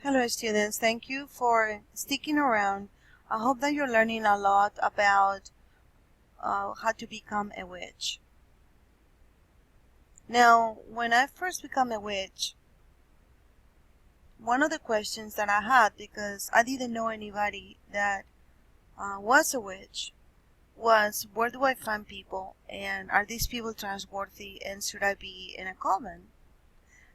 Hello students, thank you for sticking around. I hope that you're learning a lot about how to become a witch. Now, when I first became a witch, one of the questions that I had, because I didn't know anybody that was a witch, was where do I find people, and are these people trustworthy, and should I be in a coven?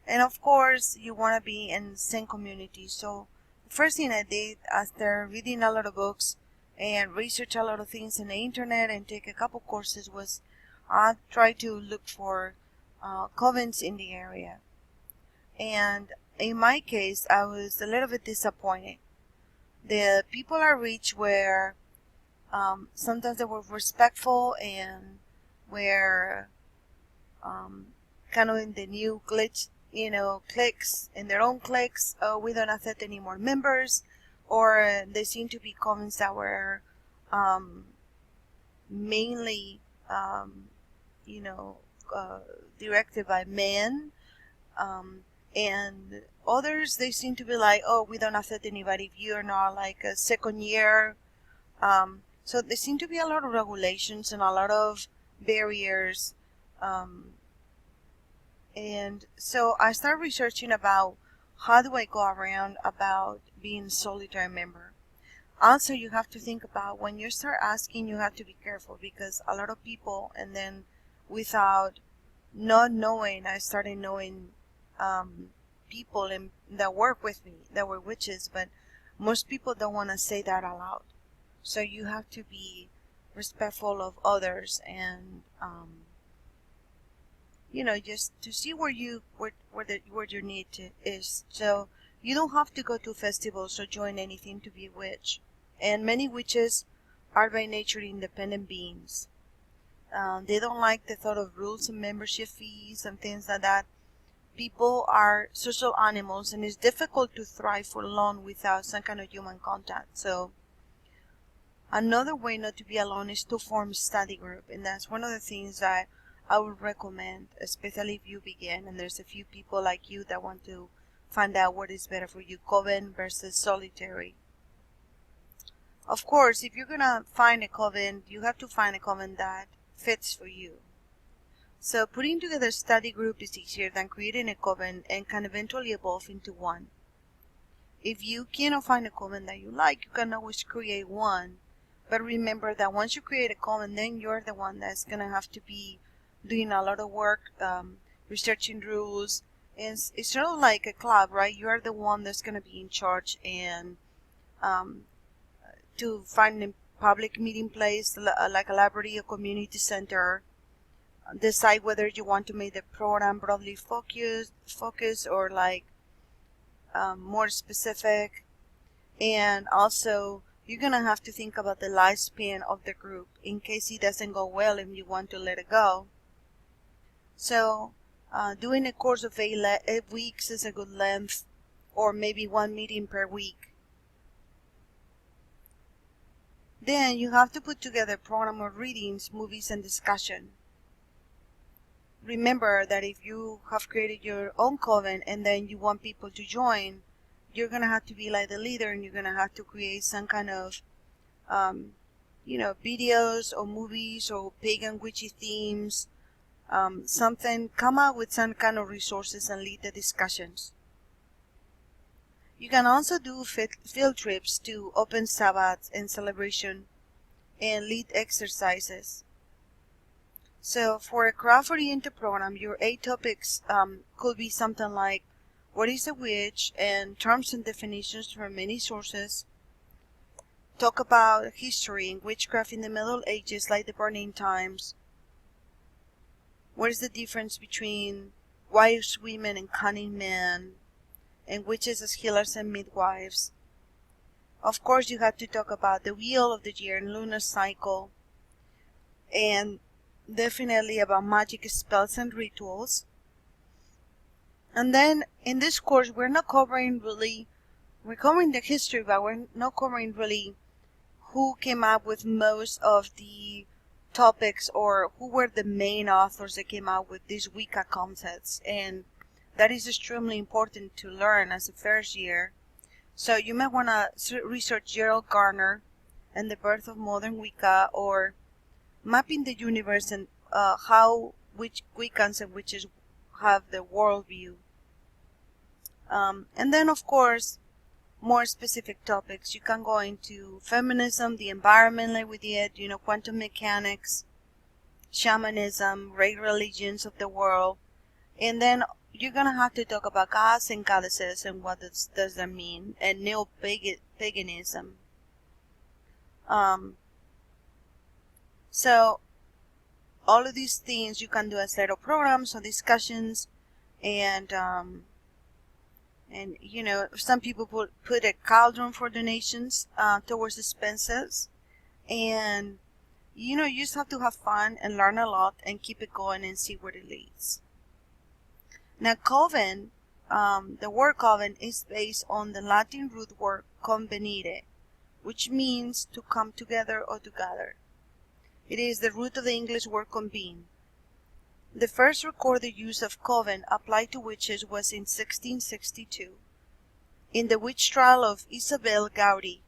And of course, you want to be in the same community. So the first thing I did after reading a lot of books and research a lot of things on the internet and take a couple courses was I tried to look for covens in the area. And in my case, I was a little bit disappointed. The people I reached were sometimes they were respectful and were kind of in the new glitch, cliques, in their own cliques. We don't accept any more members, or they seem to be covens that were mainly, directed by men, and others they seem to be like, oh, we don't accept anybody if you're not like a second year. So there seem to be a lot of regulations and a lot of barriers. And so I started researching about how do I go around about being a solitary member. Also, you have to think about when you start asking, you have to be careful because a lot of people, and then without not knowing, I started knowing people that work with me that were witches, but most people don't want to say that aloud. So you have to be respectful of others and just to see where your need is. So you don't have to go to festivals or join anything to be a witch. And many witches are by nature independent beings. They don't like the thought of rules and membership fees and things like that. People are social animals, and it's difficult to thrive for long without some kind of human contact. So another way not to be alone is to form a study group, and that's one of the things that I would recommend, especially if you begin and there's a few people like you that want to find out what is better for you, coven versus solitary. Of course, if you're gonna find a coven, you have to find a coven that fits for you. So putting together a study group is easier than creating a coven and can eventually evolve into one. If you cannot find a coven that you like, you can always create one. But remember that once you create a coven, then you're the one that's gonna have to be doing a lot of work, researching rules. And it's sort of like a club, right? You're the one that's gonna be in charge and to find a public meeting place like a library, a community center. Decide whether you want to make the program broadly focused or like more specific. And also you're gonna have to think about the lifespan of the group in case it doesn't go well and you want to let it go. So doing a course of 8 weeks is a good length, or maybe one meeting per week. Then you have to put together a program of readings, movies, and discussion. Remember that if you have created your own coven and then you want people to join, you're going to have to be like the leader, and you're going to have to create some kind of videos or movies or pagan witchy themes, something. Come up with some kind of resources and lead the discussions. You can also do field trips to open Sabbaths and celebration and lead exercises. So for a craft-oriented program, your 8 topics could be something like what is a witch and terms and definitions from many sources. Talk about history and witchcraft in the Middle Ages, like the Burning Times. What is the difference between wise women and cunning men, and witches as healers and midwives? Of course, you have to talk about the wheel of the year and lunar cycle, and definitely about magic spells and rituals. And then in this course, we're covering the history, but we're not covering really who came up with most of the topics or who were the main authors that came out with these Wicca concepts. And that is extremely important to learn as a first year. So you might want to research Gerald Garner and the birth of modern Wicca, or mapping the universe and how which Wiccans and witches have the worldview. And then, of course, more specific topics. You can go into feminism, the environment like we did, quantum mechanics, shamanism, great religions of the world. And then you're going to have to talk about gods and goddesses and what does that mean, and neo-paganism. So all of these things you can do as little programs or discussions, and some people put a cauldron for donations towards expenses, and you just have to have fun and learn a lot and keep it going and see where it leads. Now, coven, the word coven is based on the Latin root word convenire, which means to come together or to gather. It is the root of the English word convene. The first recorded use of coven applied to witches was in 1662, in the witch trial of Isabel Gaudy,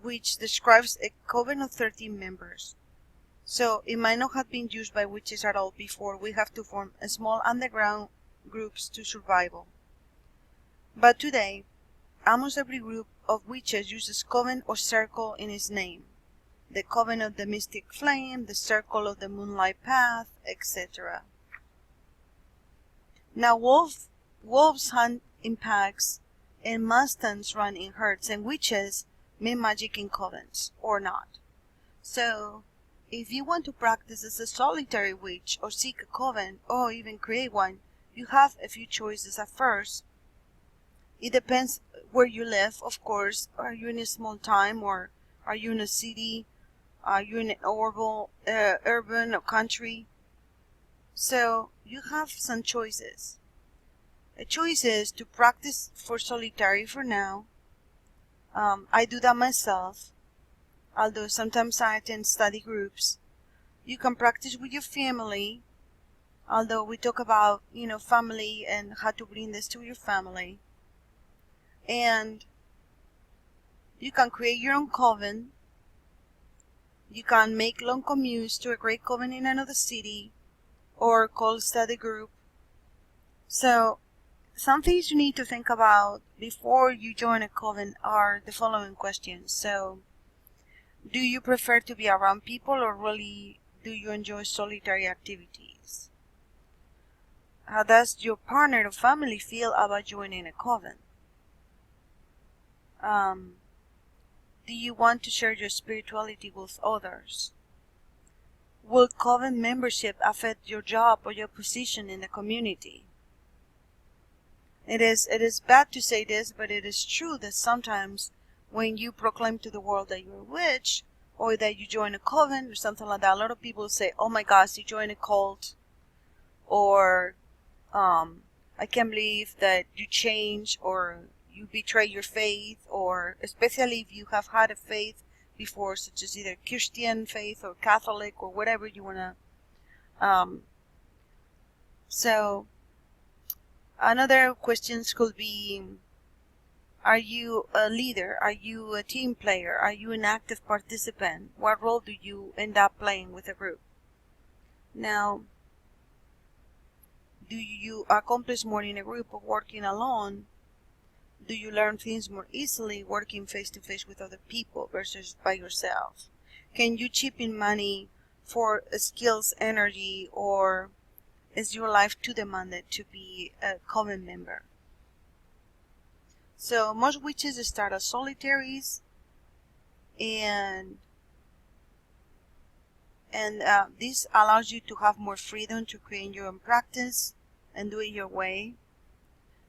which describes a coven of 13 members. So it might not have been used by witches at all before. We have to form a small underground groups to survival. But today, almost every group of witches uses coven or circle in its name. The coven of the mystic flame, the circle of the moonlight path, etc. Now, wolves hunt in packs, and mustangs run in herds, and witches make magic in covens, or not. So, if you want to practice as a solitary witch, or seek a coven, or even create one, you have a few choices at first. It depends where you live, of course. Are you in a small town, or are you in a city? Are you in an urban or country? So you have some choices. A choice is to practice for solitary for now. I do that myself, although sometimes I attend study groups. You can practice with your family, although we talk about, family and how to bring this to your family. And you can create your own coven. You can make long commutes to a great coven in another city, or call study group. So, some things you need to think about before you join a coven are the following questions. So, do you prefer to be around people, or really do you enjoy solitary activities? How does your partner or family feel about joining a coven? Do you want to share your spirituality with others? Will coven membership affect your job or your position in the community? It is bad to say this, but it is true that sometimes when you proclaim to the world that you're a witch, or that you join a coven or something like that, a lot of people say, oh my gosh, you joined a cult, or I can't believe that you change, or you betray your faith, or especially if you have had a faith before, such as either Christian faith or Catholic or whatever you want to. So another questions could be, are you a leader? Are you a team player? Are you an active participant? What role do you end up playing with a group? Now, do you accomplish more in a group or working alone? Do you learn things more easily working face-to-face with other people versus by yourself? Can you chip in money for skills, energy, or is your life too demanded to be a coven member? So most witches start as solitaries, and this allows you to have more freedom to create your own practice and do it your way.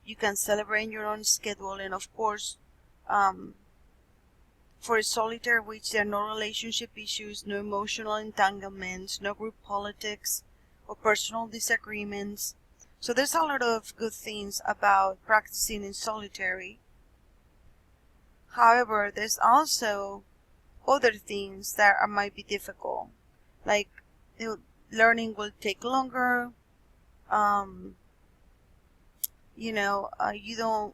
You can celebrate your own schedule, and of course, for a solitary witch, there are no relationship issues, no emotional entanglements, no group politics or personal disagreements. So there's a lot of good things about practicing in solitary. However, there's also other things that might be difficult, like learning will take longer. You don't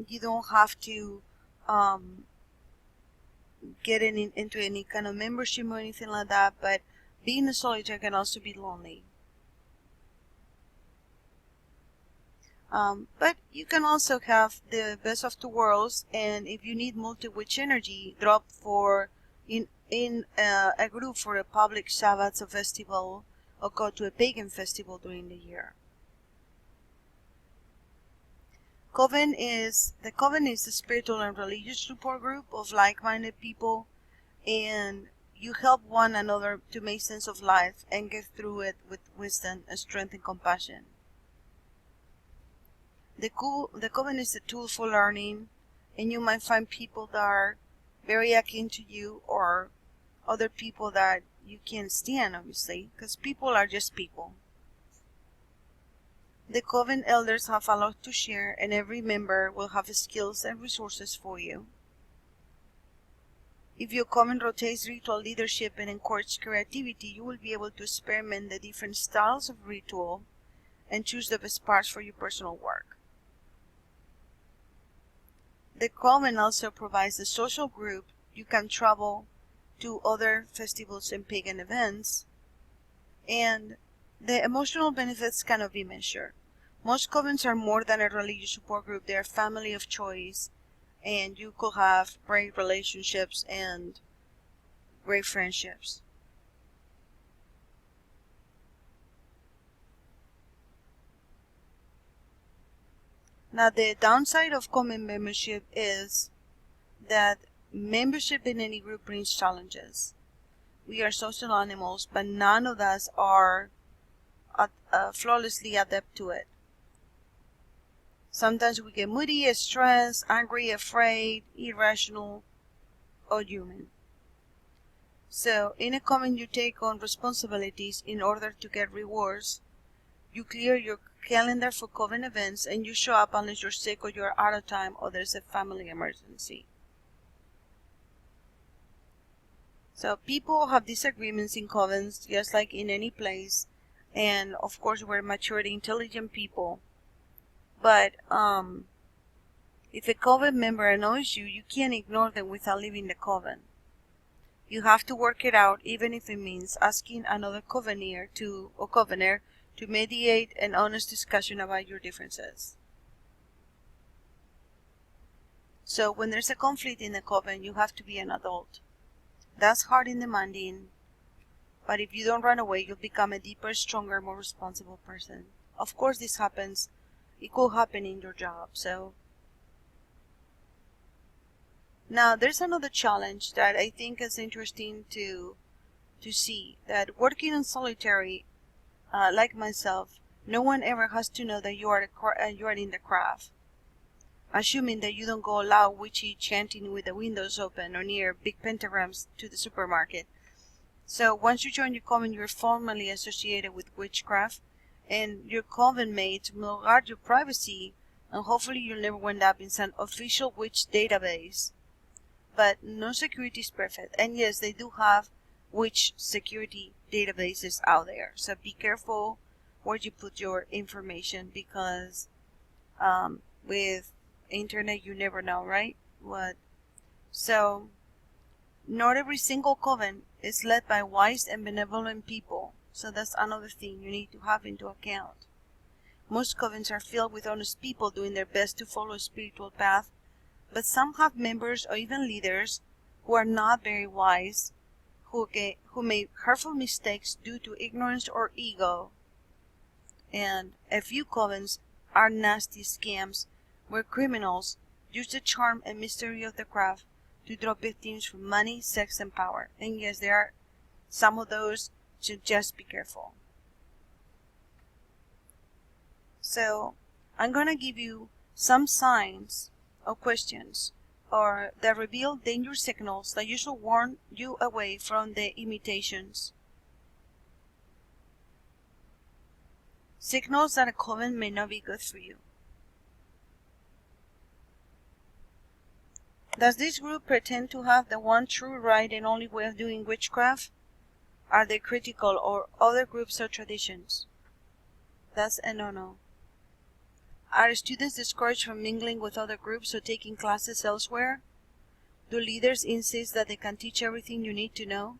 You don't have to get into any kind of membership or anything like that, but being a solitaire can also be lonely. But you can also have the best of two worlds, and if you need multi-witch energy, drop for in a group for a public Shabbat or festival, or go to a pagan festival during the year. The coven is a spiritual and religious support group of like-minded people, and you help one another to make sense of life and get through it with wisdom and strength and compassion. The coven is a tool for learning, and you might find people that are very akin to you, or other people that you can't stand, obviously, because people are just people. The coven elders have a lot to share, and every member will have skills and resources for you. If your coven rotates ritual leadership and encourages creativity, you will be able to experiment the different styles of ritual and choose the best parts for your personal work. The coven also provides a social group. You can travel to other festivals and pagan events, and the emotional benefits cannot be measured. Most covens are more than a religious support group. They are family of choice, and you could have great relationships and great friendships. Now, the downside of coven membership is that membership in any group brings challenges. We are social animals, but none of us are flawlessly adept to it. Sometimes we get moody, stressed, angry, afraid, irrational, or human. So in a coven, you take on responsibilities in order to get rewards. You clear your calendar for coven events, and you show up unless you're sick or you're out of time or there's a family emergency. So people have disagreements in covens, just like in any place, and of course we're mature, intelligent people. But if a coven member annoys you, you can't ignore them without leaving the coven. You have to work it out, even if it means asking another covener to mediate an honest discussion about your differences. So when there's a conflict in the coven, you have to be an adult. That's hard and demanding, but if you don't run away, you'll become a deeper, stronger, more responsible person. Of course this happens. It could happen in your job. So now there's another challenge that I think is interesting to see, that working in solitary, like myself, no one ever has to know that you are in the craft. Assuming that you don't go loud witchy chanting with the windows open or near big pentagrams to the supermarket. So once you join your coven, you're formally associated with witchcraft, and your coven mates will guard your privacy, and hopefully you'll never end up in some official witch database. But no security is perfect, and yes, they do have witch security databases out there, so be careful where you put your information, because with internet you never know, right? So not every single coven is led by wise and benevolent people, so that's another thing you need to have into account. Most covens are filled with honest people doing their best to follow a spiritual path, but some have members or even leaders who are not very wise, who make hurtful mistakes due to ignorance or ego. And a few covens are nasty scams where criminals use the charm and mystery of the craft to draw victims for money, sex, and power. And yes, there are some of those, so just be careful. So I'm going to give you some signs or questions that reveal danger signals that usually warn you away from the imitations. Signals that a coven may not be good for you. Does this group pretend to have the one true, right, and only way of doing witchcraft? Are they critical of other groups or traditions? That's a no-no. Are students discouraged from mingling with other groups or taking classes elsewhere? Do leaders insist that they can teach everything you need to know?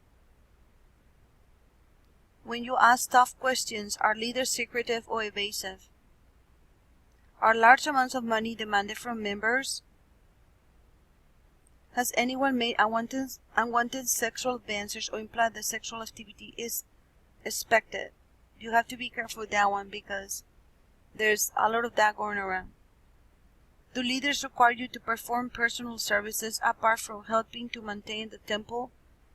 When you ask tough questions, are leaders secretive or evasive? Are large amounts of money demanded from members? Has anyone made unwanted sexual advances or implied that sexual activity is expected? You have to be careful with that one because there's a lot of that going around. Do leaders require you to perform personal services apart from helping to maintain the temple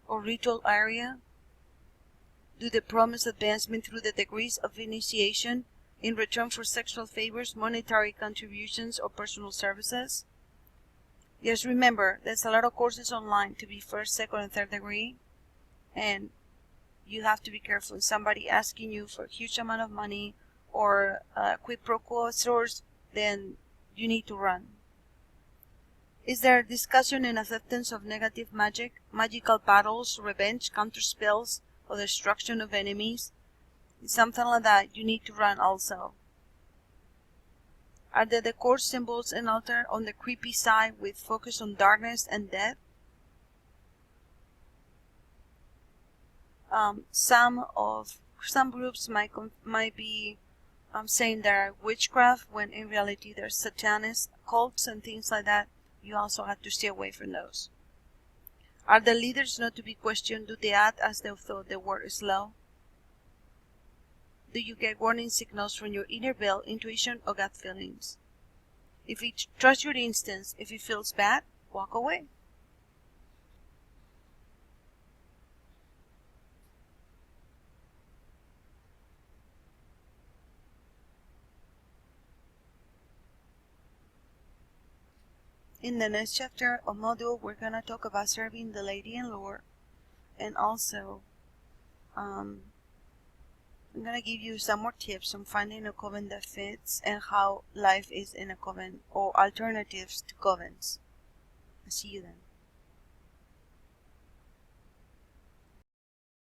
or ritual area? Do they promise advancement through the degrees of initiation in return for sexual favors, monetary contributions, or personal services? Yes, remember, there's a lot of courses online to be first, second, and third degree, and you have to be careful. Somebody asking you for a huge amount of money or quid pro quo source, then you need to run. Is there discussion and acceptance of negative magic, magical battles, revenge, counter spells, or destruction of enemies? Something like that, you need to run also. Are there the core symbols and altar on the creepy side with focus on darkness and death? Some groups might be saying they're witchcraft when in reality they're satanist cults and things like that. You also have to stay away from those. Are the leaders not to be questioned? Do they act as though the word is low? Do you get warning signals from your inner bell, intuition, or gut feelings? If you trust your instincts, if it feels bad, walk away. In the next chapter or module, we're going to talk about serving the Lady and Lord, and also I'm going to give you some more tips on finding a coven that fits and how life is in a coven or alternatives to covens. I'll see you then.